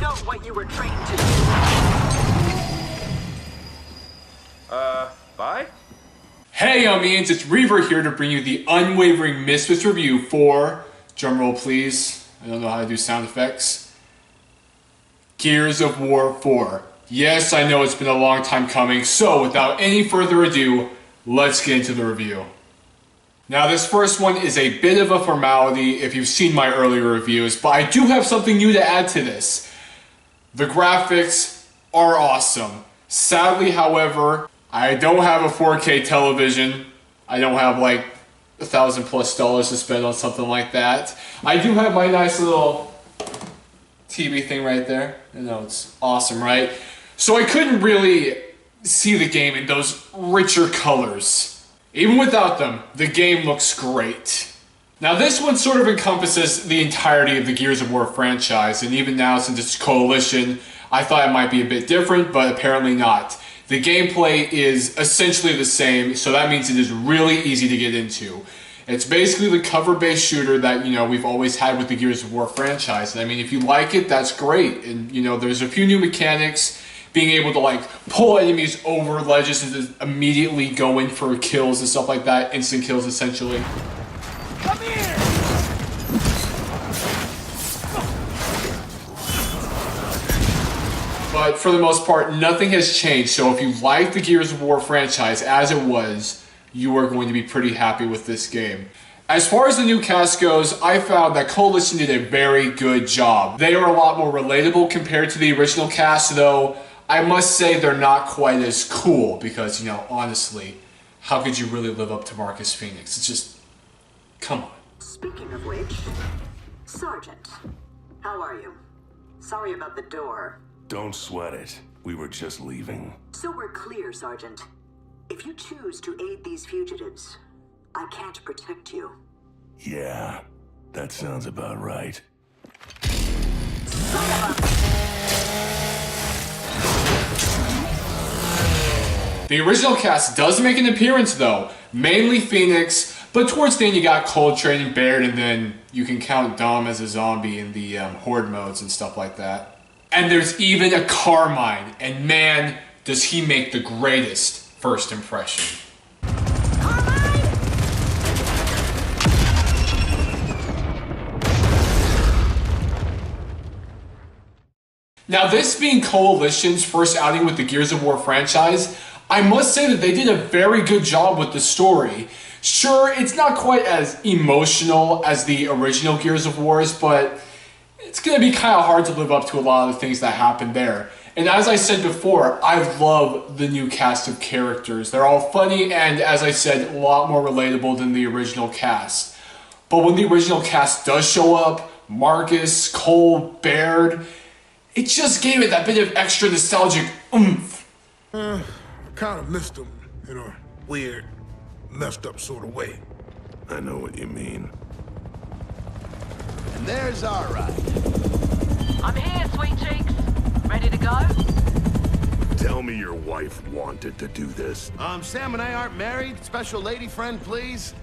not what you were trained to do. Bye? Hey UMIANS, it's Reaver here to bring you the UnWavering Misfits review for, drumroll please, I don't know how to do sound effects, Gears of War 4. Yes, I know it's been a long time coming, so without any further ado, let's get into the review. Now this first one is a bit of a formality if you've seen my earlier reviews, but I do have something new to add to this. The graphics are awesome. Sadly, however, I don't have a 4K television. I don't have like $1,000+ to spend on something like that. I do have my nice little TV thing right there. You know, it's awesome, right? So I couldn't really see the game in those richer colors. Even without them, the game looks great. Now this one sort of encompasses the entirety of the Gears of War franchise, and even now since it's Coalition, I thought it might be a bit different, but apparently not. The gameplay is essentially the same, so that means it is really easy to get into. It's basically the cover-based shooter that, you know, we've always had with the Gears of War franchise. And I mean, if you like it, that's great. And, you know, there's a few new mechanics, being able to, like, pull enemies over ledges and just immediately go in for kills and stuff like that. Instant kills, essentially. Come here! But for the most part, nothing has changed. So if you like the Gears of War franchise as it was, you are going to be pretty happy with this game. As far as the new cast goes, I found that Coalition did a very good job. They are a lot more relatable compared to the original cast, though I must say they're not quite as cool because, you know, honestly, how could you really live up to Marcus Phoenix? It's just, come on. Speaking of which, Sergeant, how are you? Sorry about the door. Don't sweat it. We were just leaving. So we're clear, Sergeant. If you choose to aid these fugitives, I can't protect you. Yeah, that sounds about right. The original cast does make an appearance though, mainly Phoenix, but towards the end you got Coltrane and Baird, and then you can count Dom as a zombie in the Horde modes and stuff like that. And there's even a Carmine, and man, does he make the greatest first impression. Now this being Coalition's first outing with the Gears of War franchise, I must say that they did a very good job with the story. Sure, it's not quite as emotional as the original Gears of Wars, but it's going to be kind of hard to live up to a lot of the things that happened there. And as I said before, I love the new cast of characters. They're all funny and, as I said, a lot more relatable than the original cast. But when the original cast does show up, Marcus, Cole, Baird, it just gave it that bit of extra nostalgic oomph. I kind of missed them in a weird, messed up sort of way. I know what you mean. And there's our ride. I'm here, sweet cheeks. Ready to go? Tell me your wife wanted to do this. Sam and I aren't married. Special lady friend, please.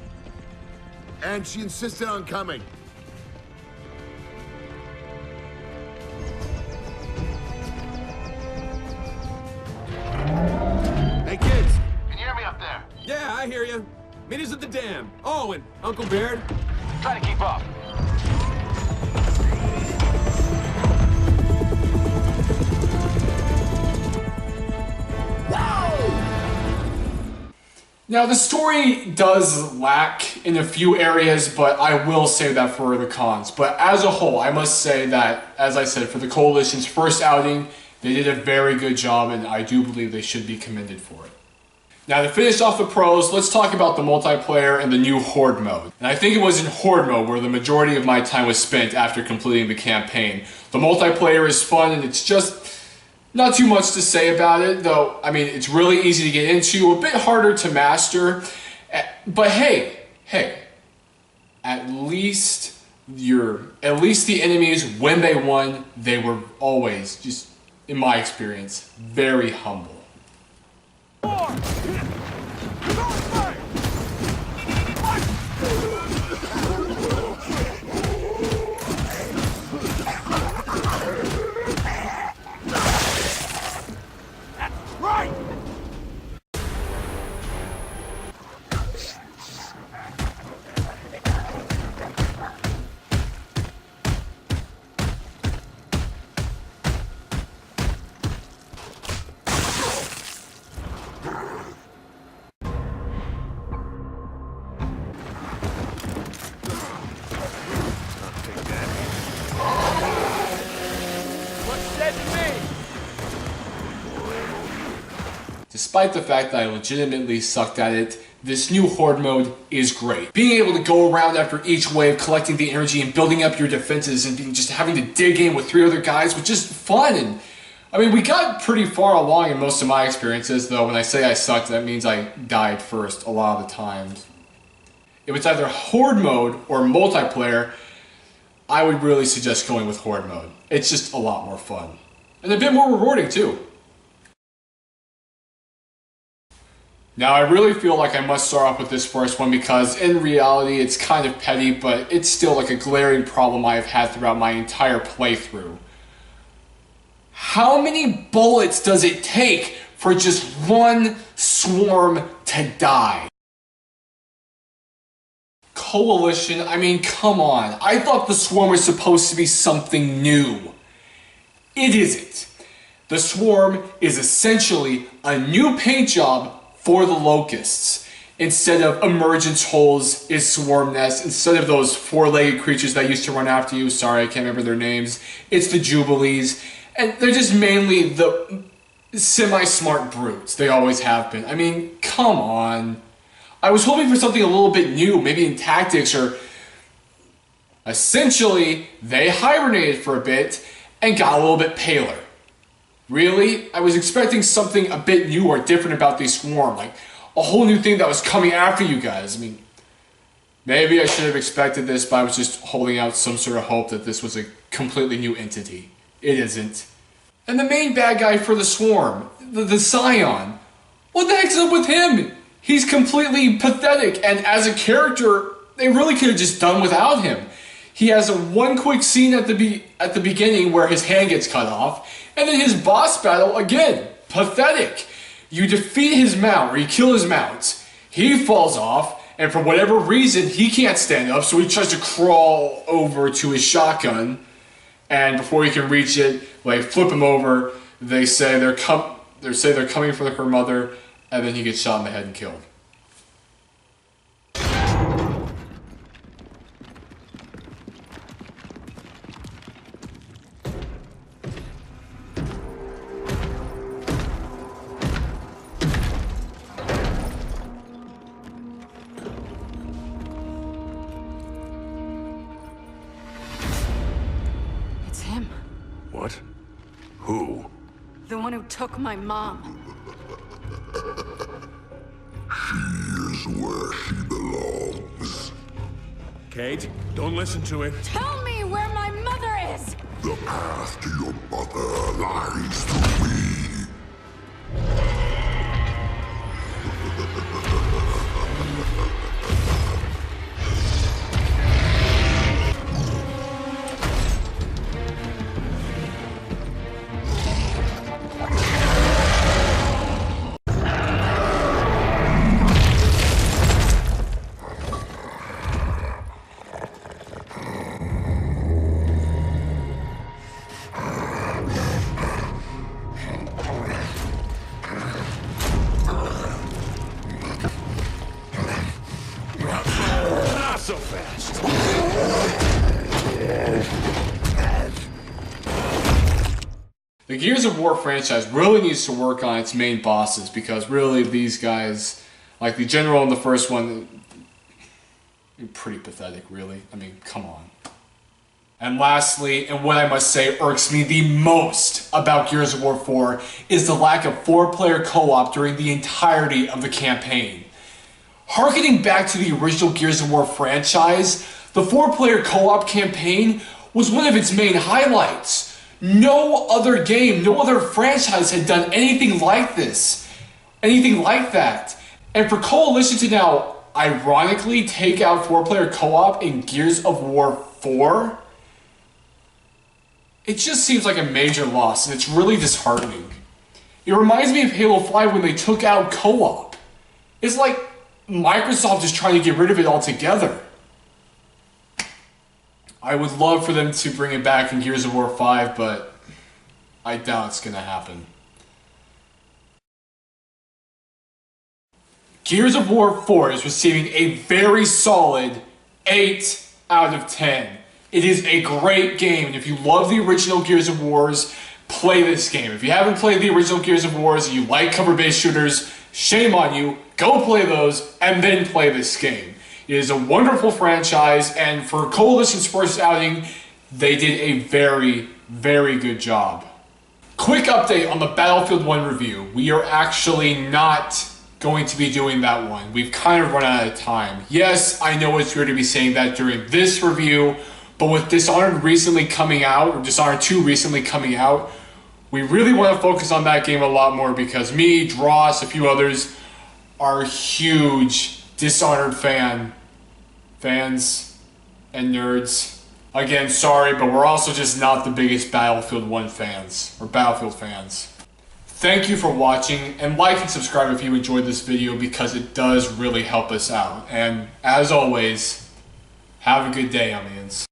And she insisted on coming. Hey, kids. Can you hear me up there? Yeah, I hear you. Meet us at the dam. Oh, and Uncle Baird. Try to keep up. Now the story does lack in a few areas, but I will say that for the cons. But as a whole, I must say that, as I said, for the Coalition's first outing, they did a very good job, and I do believe they should be commended for it. Now to finish off the pros, let's talk about the multiplayer and the new Horde mode. And I think it was in Horde mode where the majority of my time was spent after completing the campaign. The multiplayer is fun, and it's just not too much to say about it, though. I mean, it's really easy to get into, a bit harder to master. But hey, at least the enemies, when they won, they were always, just in my experience, very humble. dead to me. Despite the fact that I legitimately sucked at it, this new Horde mode is great. Being able to go around after each wave, collecting the energy and building up your defenses and just having to dig in with 3 other guys was just fun. And I mean, we got pretty far along in most of my experiences, though when I say I sucked, that means I died first a lot of the times. If it's either Horde mode or multiplayer, I would really suggest going with Horde mode. It's just a lot more fun. And a bit more rewarding too. Now, I really feel like I must start off with this first one because in reality it's kind of petty, but it's still like a glaring problem I have had throughout my entire playthrough. How many bullets does it take for just one swarm to die? Coalition, I mean, come on. I thought the swarm was supposed to be something new. It isn't. The swarm is essentially a new paint job for the locusts. Instead of emergence holes is swarm nests. Instead of those 4-legged creatures that used to run after you, sorry I can't remember their names, it's the Jubilees. And they're just mainly the semi-smart brutes. They always have been. I mean, come on. I was hoping for something a little bit new, maybe in tactics, or essentially they hibernated for a bit and got a little bit paler. Really? I was expecting something a bit new or different about these swarm, like a whole new thing that was coming after you guys. I mean, maybe I should have expected this, but I was just holding out some sort of hope that this was a completely new entity. It isn't. And the main bad guy for the swarm, the Scion, what the heck's up with him? He's completely pathetic, and as a character, they really could have just done without him. He has one quick scene at the beginning where his hand gets cut off, and then his boss battle, again, pathetic. You defeat his mount, or you kill his mount, he falls off, and for whatever reason, he can't stand up, so he tries to crawl over to his shotgun, and before he can reach it, like, flip him over, they say they're coming for her mother, and then he gets shot in the head and killed. It's him. What? Who? The one who took my mom. She is where she belongs. Kate, don't listen to it. Tell me where my mother is! The path to your mother lies through me. Not so fast. The Gears of War franchise really needs to work on its main bosses because really these guys, like the general in the first one, pretty pathetic really. I mean, come on. And lastly, and what I must say irks me the most about Gears of War 4 is the lack of 4-player co-op during the entirety of the campaign. Harkening back to the original Gears of War franchise, the 4-player co-op campaign was one of its main highlights. No other game, no other franchise had done anything like this. Anything like that. And for Coalition to now ironically take out 4-player co-op in Gears of War 4, it just seems like a major loss, and it's really disheartening. It reminds me of Halo 5 when they took out co-op. It's like Microsoft is trying to get rid of it altogether. I would love for them to bring it back in Gears of War 5, but I doubt it's going to happen. Gears of War 4 is receiving a very solid 8 out of 10. It is a great game, and if you love the original Gears of Wars, play this game. If you haven't played the original Gears of War and you like cover-based shooters, shame on you. Go play those and then play this game. It is a wonderful franchise, and for Coalition's first outing, they did a very, very good job. Quick update on the Battlefield 1 review. We are actually not going to be doing that one. We've kind of run out of time. Yes, I know it's weird to be saying that during this review, but with Dishonored recently coming out, or Dishonored 2 recently coming out, we really want to focus on that game a lot more because me, Dross, a few others are huge Dishonored fans and nerds. Again, sorry, but we're also just not the biggest Battlefield 1 fans, or Battlefield fans. Thank you for watching, and like and subscribe if you enjoyed this video because it does really help us out. And as always, have a good day, UMIANS.